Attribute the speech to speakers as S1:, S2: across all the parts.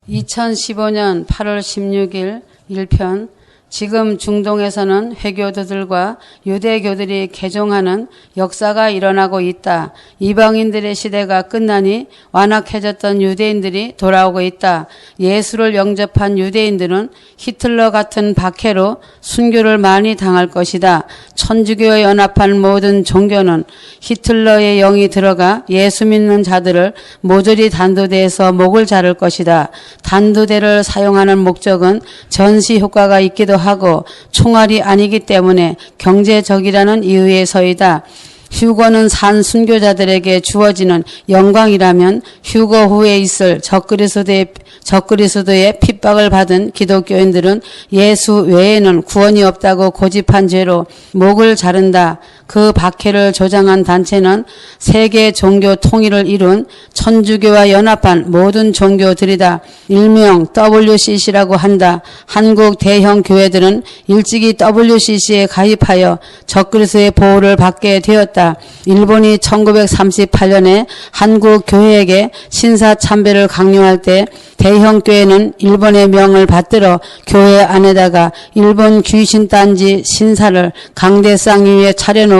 S1: 2015년 8월 16일 1편. 지금 중동에서는 회교도들과 유대교들이 개종하는 역사가 일어나고 있다. 이방인들의 시대가 끝나니 완악해졌던 유대인들이 돌아오고 있다. 예수를 영접한 유대인들은 히틀러 같은 박해로 순교를 많이 당할 것이다. 천주교에 연합한 모든 종교는 히틀러의 영이 들어가 예수 믿는 자들을 모조리 단두대에서 목을 자를 것이다. 단두대를 사용하는 목적은 전시 효과가 있기도 하고 총알이 아니기 때문에 경제적이라는 이유에서이다. 휴거는 산 순교자들에게 주어지는 영광이라면 휴거 후에 있을 적그리스도의 핍박을 받은 기독교인들은 예수 외에는 구원이 없다고 고집한 죄로 목을 자른다. 그 박해를 조장한 단체는 세계 종교 통일을 이룬 천주교와 연합한 모든 종교들이다. 일명 WCC라고 한다. 한국 대형 교회들은 일찍이 WCC에 가입하여 적그리스도의 보호를 받게 되었다. 일본이 1938년에 한국 교회에게 신사참배를 강요할 때 대형 교회는 일본의 명을 받들어 교회 안에다가 일본 귀신단지 신사를 강대상 위에 차려놓고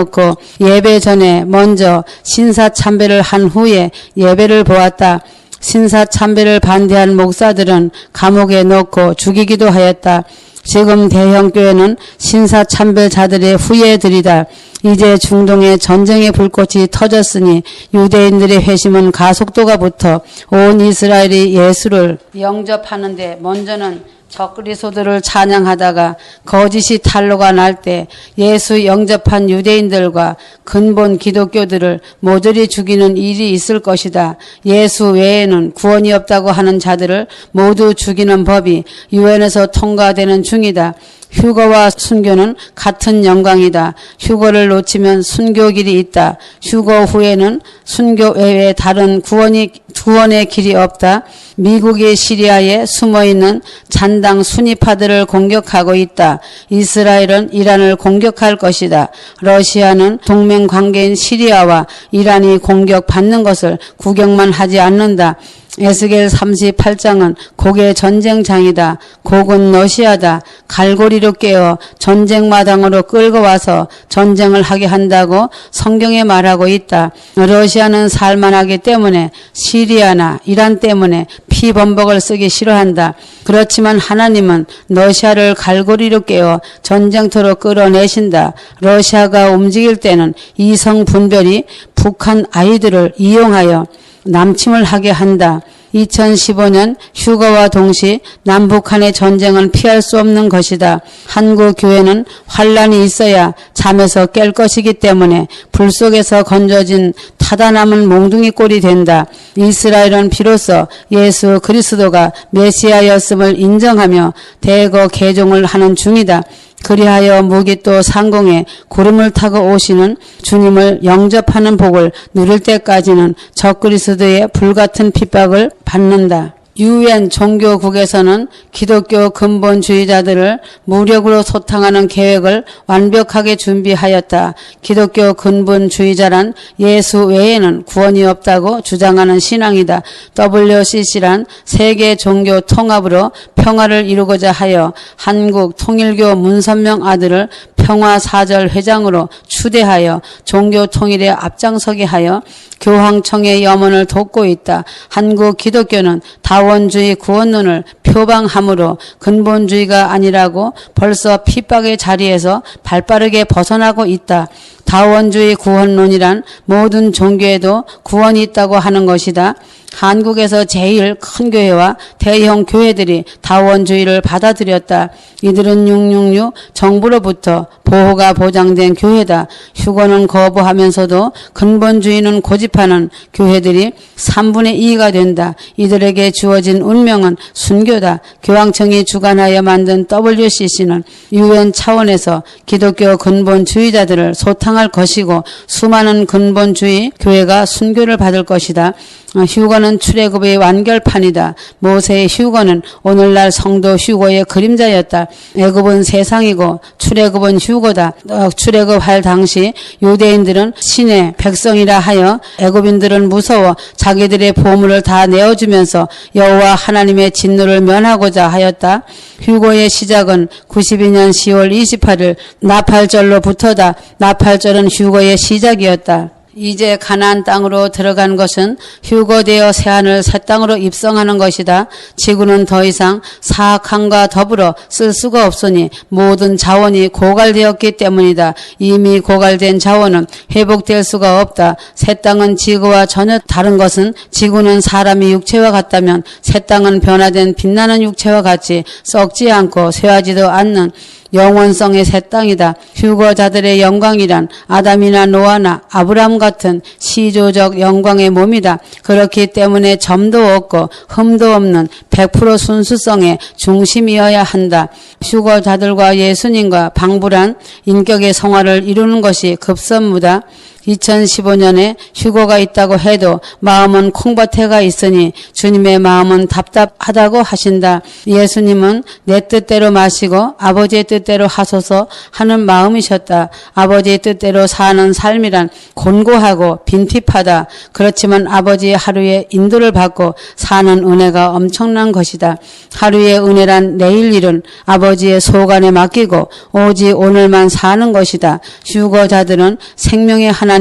S1: 예배 전에 먼저 신사참배를 한 후에 예배를 보았다. 신사참배를 반대한 목사들은 감옥에 넣고 죽이기도 하였다. 지금 대형교회는 신사참배자들의 후예들이다. 이제 중동에 전쟁의 불꽃이 터졌으니 유대인들의 회심은 가속도가 붙어 온 이스라엘이 예수를 영접하는데 먼저는 적그리스도를 찬양하다가 거짓이 탄로가 날 때 예수 영접한 유대인들과 근본 기독교들을 모조리 죽이는 일이 있을 것이다. 예수 외에는 구원이 없다고 하는 자들을 모두 죽이는 법이 유엔에서 통과되는 중이다. 휴거와 순교는 같은 영광이다. 휴거를 놓치면 순교길이 있다. 휴거 후에는 순교 외에 다른 구원의 길이 없다. 미국이 시리아에 숨어있는 잔당 순위파들을 공격하고 있다. 이스라엘은 이란을 공격할 것이다. 러시아는 동맹 관계인 시리아와 이란이 공격받는 것을 구경만 하지 않는다. 에스겔 38장은 곡의 전쟁장이다. 곡은 러시아다. 갈고리로 깨어 전쟁마당으로 끌고 와서 전쟁을 하게 한다고 성경에 말하고 있다. 러시아는 살만하기 때문에 시리아나 이란 때문에 피범벅을 쓰기 싫어한다. 그렇지만 하나님은 러시아를 갈고리로 깨어 전쟁터로 끌어내신다. 러시아가 움직일 때는 이성 분별이 북한 아이들을 이용하여 남침을 하게 한다. 2015년 휴거와 동시 남북한의 전쟁은 피할 수 없는 것이다. 한국 교회는 환란이 있어야 잠에서 깰 것이기 때문에 불 속에서 건져진 타다 남은 몽둥이 꼴이 된다. 이스라엘은 비로소 예수 그리스도가 메시아였음을 인정하며 대거 개종을 하는 중이다. 그리하여 무기또 상공에 구름을 타고 오시는 주님을 영접하는 복을 누릴 때까지는 적그리스도의 불같은 핍박을 받는다. 유엔 종교국에서는 기독교 근본주의자들을 무력으로 소탕하는 계획을 완벽하게 준비하였다. 기독교 근본주의자란 예수 외에는 구원이 없다고 주장하는 신앙이다. WCC란 세계 종교 통합으로 평화를 이루고자 하여 한국 통일교 문선명 아들을 평화사절 회장으로 추대하여 종교 통일에 앞장서게 하여 교황청의 염원을 돕고 있다. 한국 기독교는 다원주의 구원론을 표방함으로 근본주의가 아니라고 벌써 핍박의 자리에서 발빠르게 벗어나고 있다. 다원주의 구원론이란 모든 종교에도 구원이 있다고 하는 것이다. 한국에서 제일 큰 교회와 대형 교회들이 다원주의를 받아들였다. 이들은 666 정부로부터 보호가 보장된 교회다. 휴거는 거부하면서도 근본주의는 고집하는 교회들이 3분의 2가 된다. 이들에게 주어진 운명은 순교다. 교황청이 주관하여 만든 WCC는 UN 차원에서 기독교 근본주의자들을 소탕할 것이고 수많은 근본주의 교회가 순교를 받을 것이다. 휴거는 출애굽의 완결판이다. 모세의 휴거는 오늘날 성도 휴거의 그림자였다. 애굽은 세상이고 출애굽은 휴거다. 출애굽할 당시 유대인들은 신의 백성이라 하여 애굽인들은 무서워 자기들의 보물을 다 내어주면서 여호와 하나님의 진노를 면하고자 하였다. 휴거의 시작은 92년 10월 28일 나팔절로부터다. 나팔절은 휴거의 시작이었다. 이제 가나안 땅으로 들어간 것은 휴거되어 새하늘 새 땅으로 입성하는 것이다. 지구는 더 이상 사악함과 더불어 쓸 수가 없으니 모든 자원이 고갈되었기 때문이다. 이미 고갈된 자원은 회복될 수가 없다. 새 땅은 지구와 전혀 다른 것은 지구는 사람이 육체와 같다면 새 땅은 변화된 빛나는 육체와 같이 썩지 않고 쇠하지도 않는 영원성의 새 땅이다. 휴거자들의 영광이란 아담이나 노아나 아브람 같은 시조적 영광의 몸이다. 그렇기 때문에 점도 없고 흠도 없는 100% 순수성의 중심이어야 한다. 휴거자들과 예수님과 방불한 인격의 성화를 이루는 것이 급선무다. 2015년에 휴거가 있다고 해도 마음은 콩밭에가 있으니 주님의 마음은 답답하다고 하신다. 예수님은 내 뜻대로 마시고 아버지의 뜻대로 하소서 하는 마음이셨다. 아버지의 뜻대로 사는 삶이란 곤고하고 빈핍하다. 그렇지만 아버지의 하루의 인도를 받고 사는 은혜가 엄청난 것이다. 하루의 은혜란 내일 일은 아버지의 소관에 맡기고 오직 오늘만 사는 것이다. 휴거자들은 생명의 하나님을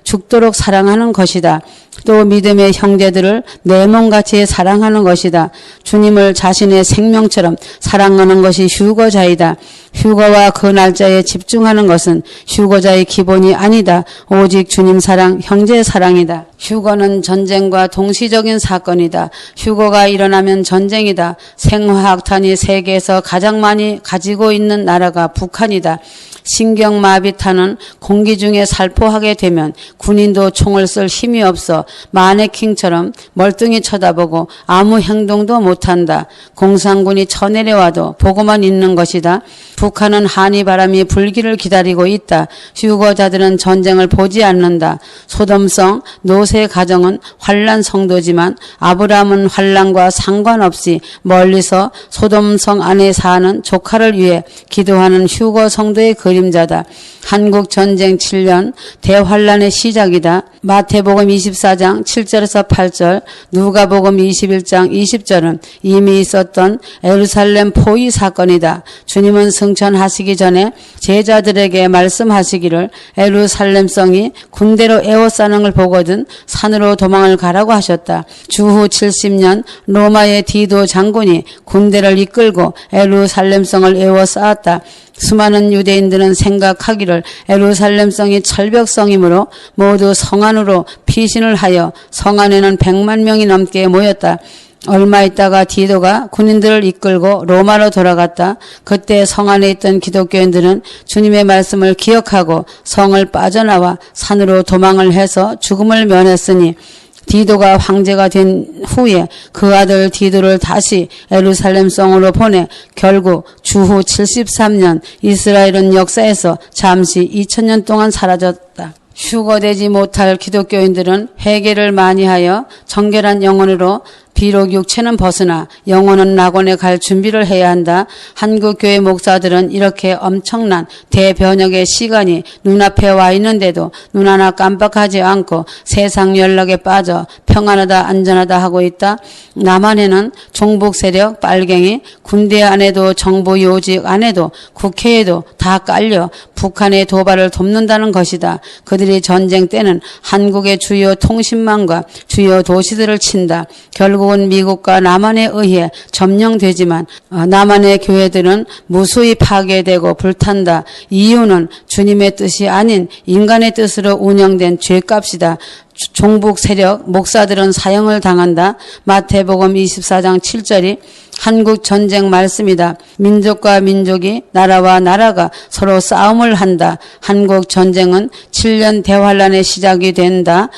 S1: 죽도록 사랑하는 것이다. 또 믿음의 형제들을 내 몸같이 사랑하는 것이다. 주님을 자신의 생명처럼 사랑하는 것이 휴거자이다. 휴거와 그 날짜에 집중하는 것은 휴거자의 기본이 아니다. 오직 주님 사랑, 형제 사랑이다. 휴거는 전쟁과 동시적인 사건이다. 휴거가 일어나면 전쟁이다. 생화학탄이 세계에서 가장 많이 가지고 있는 나라가 북한이다. 신경마비탄은 공기 중에 살포하게 되면 군인도 총을 쓸 힘이 없어 마네킹처럼 멀뚱히 쳐다보고 아무 행동도 못한다. 공산군이 쳐내려와도 보고만 있는 것이다. 북한은 한이바람이 불기를 기다리고 있다. 휴거자들은 전쟁을 보지 않는다. 소돔성 노세 가정은 환란 성도지만 아브라함은 환란과 상관없이 멀리서 소돔성 안에 사는 조카를 위해 기도하는 휴거 성도의 그림자다. 한국 전쟁 7년 대환란의 시작이다. 마태복음 24장 7절에서 8절, 누가복음 21장 20절은 이미 있었던 예루살렘 포위 사건이다. 주님은 승천하시기 전에 제자들에게 말씀하시기를 예루살렘성이 군대로 에워싸는 걸 보거든 산으로 도망을 가라고 하셨다. 주후 70년 로마의 디도 장군이 군대를 이끌고 예루살렘성을 에워싸았다. 수많은 유대인들은 생각하기를 예루살렘성이 철벽성이므로 모두 성 안으로 피신을 하여 성 안에는 100만 명이 넘게 모였다. 얼마 있다가 디도가 군인들을 이끌고 로마로 돌아갔다. 그때 성 안에 있던 기독교인들은 주님의 말씀을 기억하고 성을 빠져나와 산으로 도망을 해서 죽음을 면했으니 디도가 황제가 된 후에 그 아들 디도를 다시 예루살렘성으로 보내 결국 주후 73년 이스라엘은 역사에서 잠시 2000년 동안 사라졌다. 휴거되지 못할 기독교인들은 회개를 많이 하여 정결한 영혼으로 비록 육체는 벗으나 영혼은 낙원에 갈 준비를 해야 한다. 한국교회 목사들은 이렇게 엄청난 대변혁의 시간이 눈앞에 와 있는데도 눈 하나 깜빡하지 않고 세상 연락에 빠져 평안하다 안전하다 하고 있다. 남한에는 종북 세력 빨갱이 군대 안에도 정부 요직 안에도 국회에도 다 깔려 북한의 도발을 돕는다는 것이다. 그들이 전쟁 때는 한국의 주요 통신망과 주요 도시들을 친다. 결국은 미국과 남한에 의해 점령되지만 남한의 교회들은 무수히 파괴되고 불탄다. 이유는 주님의 뜻이 아닌 인간의 뜻으로 운영된 죄값이다. 종북 세력 목사들은 사형을 당한다. 마태복음 24장 7절이 한국 전쟁 말씀이다. 민족과 민족이 나라와 나라가 서로 싸움을 한다. 한국 전쟁은 7년 대환란의 시작이 된다.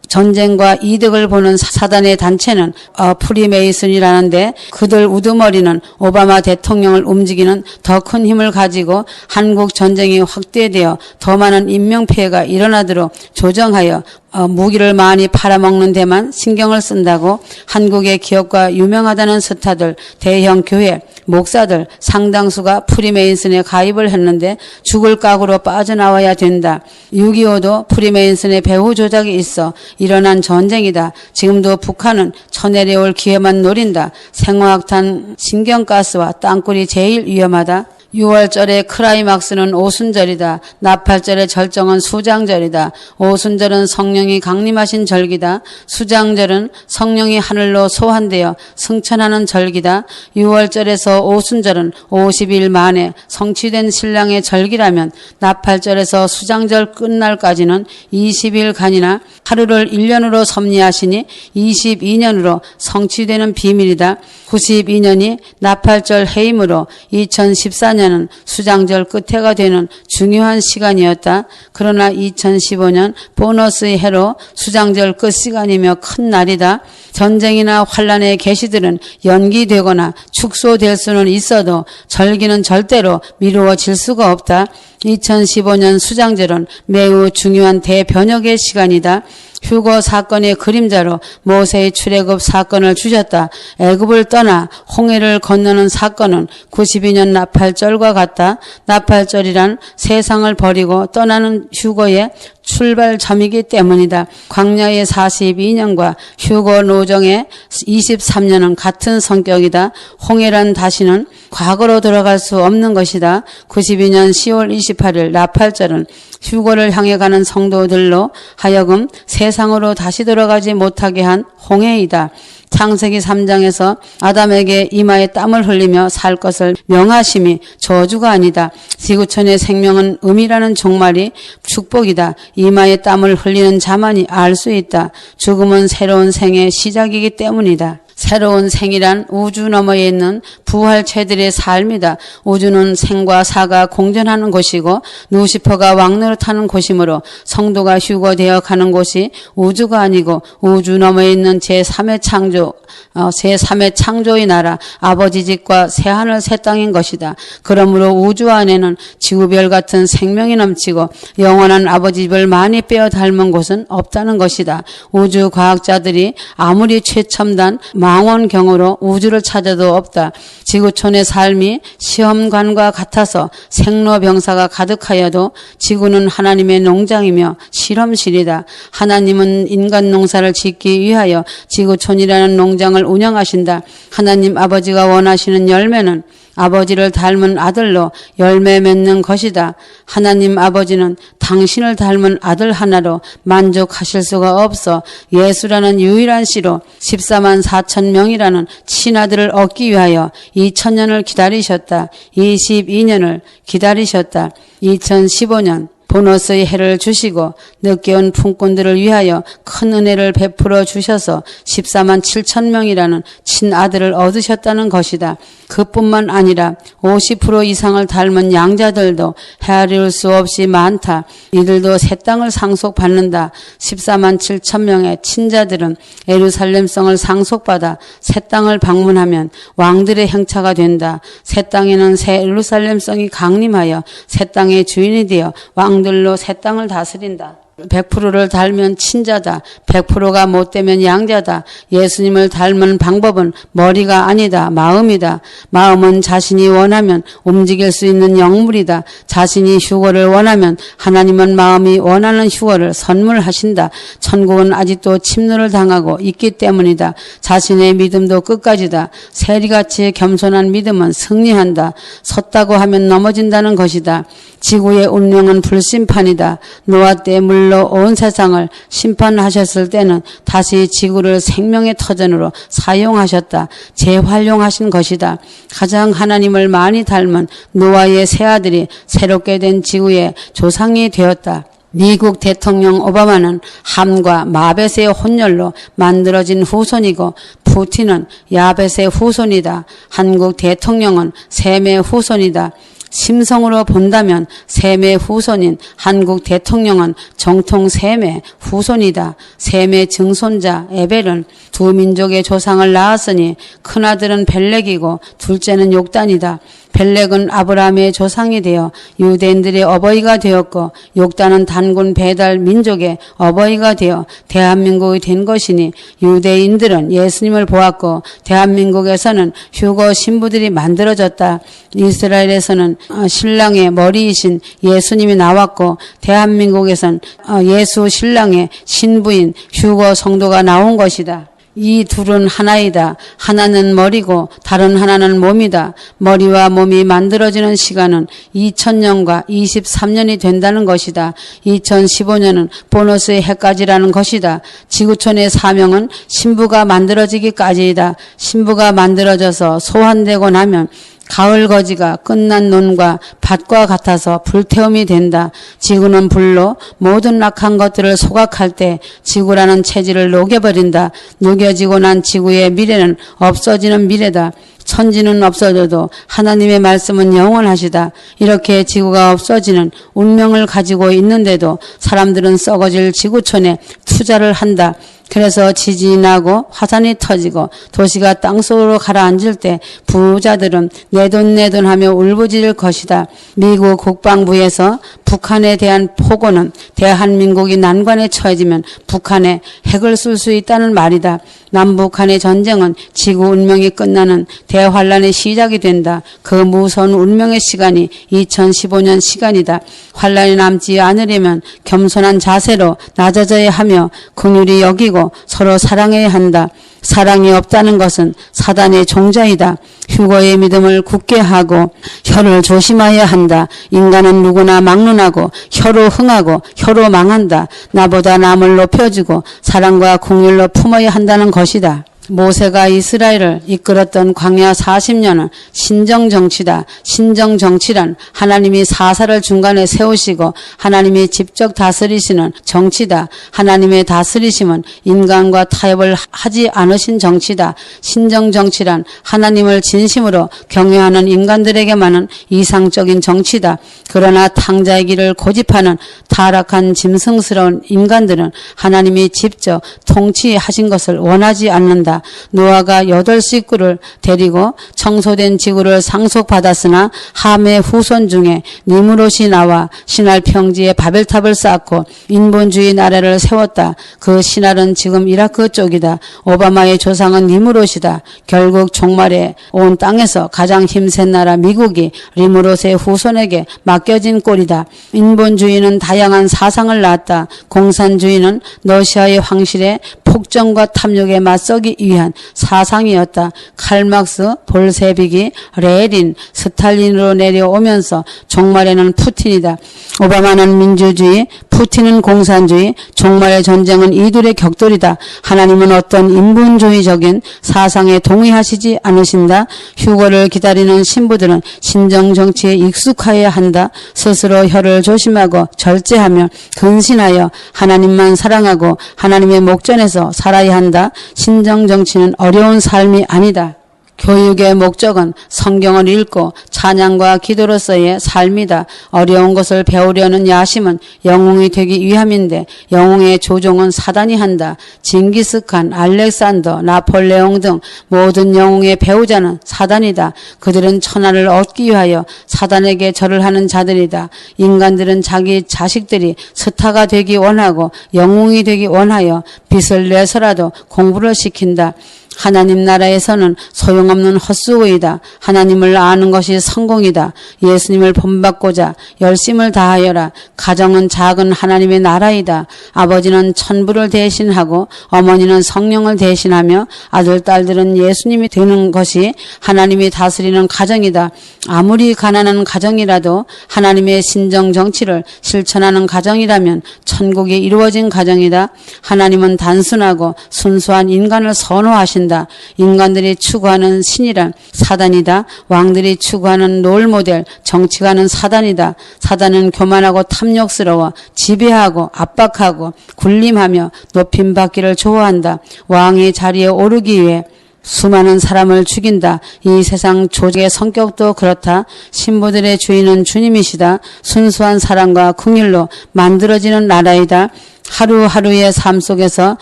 S1: 전쟁과 이득을 보는 사단의 단체는 프리메이슨이라는데 그들 우두머리는 오바마 대통령을 움직이는 더 큰 힘을 가지고 한국 전쟁이 확대되어 더 많은 인명피해가 일어나도록 조정하여 무기를 많이 팔아먹는 데만 신경을 쓴다고 한국의 기업과 유명하다는 스타들, 대형 교회, 목사들 상당수가 프리메이슨에 가입을 했는데 죽을 각오로 빠져나와야 된다. 6.25도 프리메이슨의 배후 조작이 있어 일어난 전쟁이다. 지금도 북한은 쳐내려올 기회만 노린다. 생화학탄, 신경가스와 땅굴이 제일 위험하다. 6월절의 크라이막스는 오순절이다. 나팔절의 절정은 수장절이다. 오순절은 성령이 강림하신 절기다. 수장절은 성령이 하늘로 소환되어 승천하는 절기다. 6월절에서 오순절은 50일 만에 성취된 신랑의 절기라면 나팔절에서 수장절 끝날까지는 20일간이나 하루를 1년으로 섭리하시니 22년으로 성취되는 비밀이다. 92년이 나팔절 해임으로 2014년은 수장절 끝해가 되는 중요한 시간이었다. 그러나 2015년 보너스의 해로 수장절 끝 시간이며 큰 날이다. 전쟁이나 환란의 계시들은 연기되거나 축소될 수는 있어도 절기는 절대로 미루어질 수가 없다. 2015년 수장절은 매우 중요한 대변혁의 시간이다. 휴거 사건의 그림자로 모세의 출애굽 사건을 주셨다. 애굽을 떠나 홍해를 건너는 사건은 92년 나팔절과 같다. 나팔절이란 세상을 버리고 떠나는 휴거의 출발점이기 때문이다. 광야의 42년과 휴거 노정의 23년은 같은 성격이다. 홍해란 다시는 과거로 돌아갈 수 없는 것이다. 92년 10월 28일 나팔절은 휴거를 향해 가는 성도들로 하여금 세상으로 다시 돌아가지 못하게 한 홍해이다. 창세기 3장에서 아담에게 이마에 땀을 흘리며 살 것을 명하심이 저주가 아니다. 지구촌의 생명은 음이라는 종말이 축복이다. 이마에 땀을 흘리는 자만이 알 수 있다. 죽음은 새로운 생의 시작이기 때문이다. 새로운 생이란 우주 너머에 있는 부활체들의 삶이다. 우주는 생과 사가 공존하는 곳이고 루시퍼가 왕노릇하는 곳이므로 성도가 휴거되어 가는 곳이 우주가 아니고 우주 너머에 있는 제3의 창조, 제3의 창조의 나라 아버지 집과 새하늘 새 땅인 것이다. 그러므로 우주 안에는 지구별 같은 생명이 넘치고 영원한 아버지 집을 많이 빼어 닮은 곳은 없다는 것이다. 우주 과학자들이 아무리 최첨단 망원경으로 우주를 찾아도 없다. 지구촌의 삶이 시험관과 같아서 생로병사가 가득하여도 지구는 하나님의 농장이며 실험실이다. 하나님은 인간 농사를 짓기 위하여 지구촌이라는 농장을 운영하신다. 하나님 아버지가 원하시는 열매는 아버지를 닮은 아들로 열매 맺는 것이다. 하나님 아버지는 당신을 닮은 아들 하나로 만족하실 수가 없어 예수라는 유일한 씨로 14만 4천 명이라는 친아들을 얻기 위하여 2000년을 기다리셨다. 22년을 기다리셨다. 2015년 보너스의 해를 주시고 늦게 온 품꾼들을 위하여 큰 은혜를 베풀어 주셔서 14만 7천 명이라는 친아들을 얻으셨다는 것이다. 그뿐만 아니라 50% 이상을 닮은 양자들도 헤아릴 수 없이 많다. 이들도 새 땅을 상속받는다. 14만 7천 명의 친자들은 예루살렘성을 상속받아 새 땅을 방문하면 왕들의 행차가 된다. 새 땅에는 새 예루살렘성이 강림하여 새 땅의 주인이 되어 왕들로 새 땅을 다스린다. 100%를 닮은 친자다. 100%가 못되면 양자다. 예수님을 닮은 방법은 머리가 아니다. 마음이다. 마음은 자신이 원하면 움직일 수 있는 영물이다. 자신이 휴거를 원하면 하나님은 마음이 원하는 휴거를 선물하신다. 천국은 아직도 침노를 당하고 있기 때문이다. 자신의 믿음도 끝까지다. 세리같이 겸손한 믿음은 승리한다. 섰다고 하면 넘어진다는 것이다. 지구의 운명은 불심판이다. 노아 때 물로 온 세상을 심판하셨을 때는 다시 지구를 생명의 터전으로 사용하셨다. 재활용하신 것이다. 가장 하나님을 많이 닮은 노아의 새 아들이 새롭게 된 지구의 조상이 되었다. 미국 대통령 오바마는 함과 마벳의 혼혈로 만들어진 후손이고 푸틴은 야벳의 후손이다. 한국 대통령은 셈의 후손이다. 심성으로 본다면 셈의 후손인 한국 대통령은 정통 셈의 후손이다. 셈의 증손자 에벨은 두 민족의 조상을 낳았으니 큰아들은 벨렉이고 둘째는 욕단이다. 벨렉은 아브라함의 조상이 되어 유대인들의 어버이가 되었고 욕단은 단군 배달 민족의 어버이가 되어 대한민국이 된 것이니 유대인들은 예수님을 보았고 대한민국에서는 휴거 신부들이 만들어졌다. 이스라엘에서는 신랑의 머리이신 예수님이 나왔고 대한민국에선 예수 신랑의 신부인 휴거 성도가 나온 것이다. 이 둘은 하나이다. 하나는 머리고 다른 하나는 몸이다. 머리와 몸이 만들어지는 시간은 2000년과 23년이 된다는 것이다. 2015년은 보너스의 해까지라는 것이다. 지구촌의 사명은 신부가 만들어지기까지이다. 신부가 만들어져서 소환되고 나면 가을 거지가 끝난 논과 밭과 같아서 불태움이 된다. 지구는 불로 모든 악한 것들을 소각할 때 지구라는 체질을 녹여버린다. 녹여지고 난 지구의 미래는 없어지는 미래다. 천지는 없어져도 하나님의 말씀은 영원하시다. 이렇게 지구가 없어지는 운명을 가지고 있는데도 사람들은 썩어질 지구촌에 투자를 한다. 그래서 지진이 나고 화산이 터지고 도시가 땅속으로 가라앉을 때 부자들은 내 돈 하며 울부짖을 것이다. 미국 국방부에서 북한에 대한 포고는 대한민국이 난관에 처해지면 북한에 핵을 쏠 수 있다는 말이다. 남북한의 전쟁은 지구 운명이 끝나는 대환란의 시작이 된다. 그 무서운 운명의 시간이 2015년 시간이다. 환란이 남지 않으려면 겸손한 자세로 낮아져야 하며 긍휼히 여기고 서로 사랑해야 한다. 사랑이 없다는 것은 사단의 종자이다. 휴거의 믿음을 굳게 하고 혀를 조심해야 한다. 인간은 누구나 막론하고 혀로 흥하고 혀로 망한다. 나보다 남을 높여주고 사랑과 긍휼로 품어야 한다는 것이다. 모세가 이스라엘을 이끌었던 광야 40년은 신정정치다. 신정정치란 하나님이 사사를 중간에 세우시고 하나님이 직접 다스리시는 정치다. 하나님의 다스리심은 인간과 타협을 하지 않으신 정치다. 신정정치란 하나님을 진심으로 경외하는 인간들에게만은 이상적인 정치다. 그러나 탕자의 길을 고집하는 타락한 짐승스러운 인간들은 하나님이 직접 통치하신 것을 원하지 않는다. 노아가 8식구를 데리고 청소된 지구를 상속받았으나 함의 후손 중에 니므롯이 나와 신할 평지에 바벨탑을 쌓고 인본주의 나라를 세웠다. 그 신할은 지금 이라크 쪽이다. 오바마의 조상은 니므롯이다. 결국 종말에 온 땅에서 가장 힘센 나라 미국이 니므롯의 후손에게 맡겨진 꼴이다. 인본주의는 다양한 사상을 낳았다. 공산주의는 러시아의 황실에 폭정과 탐욕에 맞서기 위한 사상이었다. 칼막스, 볼세비기, 레닌, 스탈린으로 내려오면서 종말에는 푸틴이다. 오바마는 민주주의, 푸틴은 공산주의, 종말의 전쟁은 이둘의 격돌이다. 하나님은 어떤 인본주의적인 사상에 동의하시지 않으신다. 휴거를 기다리는 신부들은 신정정치에 익숙하여야 한다. 스스로 혀를 조심하고 절제하며 근신하여 하나님만 사랑하고 하나님의 목전에서 살아야 한다. 신정정치는 어려운 삶이 아니다. 교육의 목적은 성경을 읽고 찬양과 기도로서의 삶이다. 어려운 것을 배우려는 야심은 영웅이 되기 위함인데 영웅의 조종은 사단이 한다. 징기스칸, 알렉산더, 나폴레옹 등 모든 영웅의 배우자는 사단이다. 그들은 천하를 얻기 위하여 사단에게 절을 하는 자들이다. 인간들은 자기 자식들이 스타가 되기 원하고 영웅이 되기 원하여 빚을 내서라도 공부를 시킨다. 하나님 나라에서는 소용없는 헛수고이다. 하나님을 아는 것이 성공이다. 예수님을 본받고자 열심을 다하여라. 가정은 작은 하나님의 나라이다. 아버지는 천부를 대신하고 어머니는 성령을 대신하며 아들, 딸들은 예수님이 되는 것이 하나님이 다스리는 가정이다. 아무리 가난한 가정이라도 하나님의 신정 정치를 실천하는 가정이라면 천국이 이루어진 가정이다. 하나님은 단순하고 순수한 인간을 선호하신다. 인간들이 추구하는 신이란 사단이다. 왕들이 추구하는 롤모델 정치가는 사단이다. 사단은 교만하고 탐욕스러워 지배하고 압박하고 군림하며 높임받기를 좋아한다. 왕의 자리에 오르기 위해 수많은 사람을 죽인다. 이 세상 조직의 성격도 그렇다. 신부들의 주인은 주님이시다. 순수한 사랑과 긍휼로 만들어지는 나라이다. 하루하루의 삶 속에서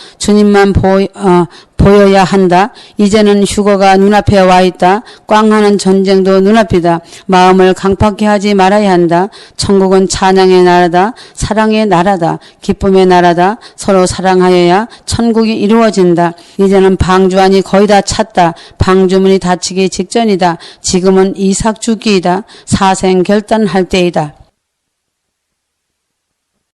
S1: 주님만 보여야 한다. 이제는 휴거가 눈앞에 와 있다. 꽝하는 전쟁도 눈앞이다. 마음을 강팍해 하지 말아야 한다. 천국은 찬양의 나라다. 사랑의 나라다. 기쁨의 나라다. 서로 사랑하여야 천국이 이루어진다. 이제는 방주안이 거의 다 찼다. 방주문이 닫히기 직전이다. 지금은 이삭 주기이다. 사생 결단할 때이다.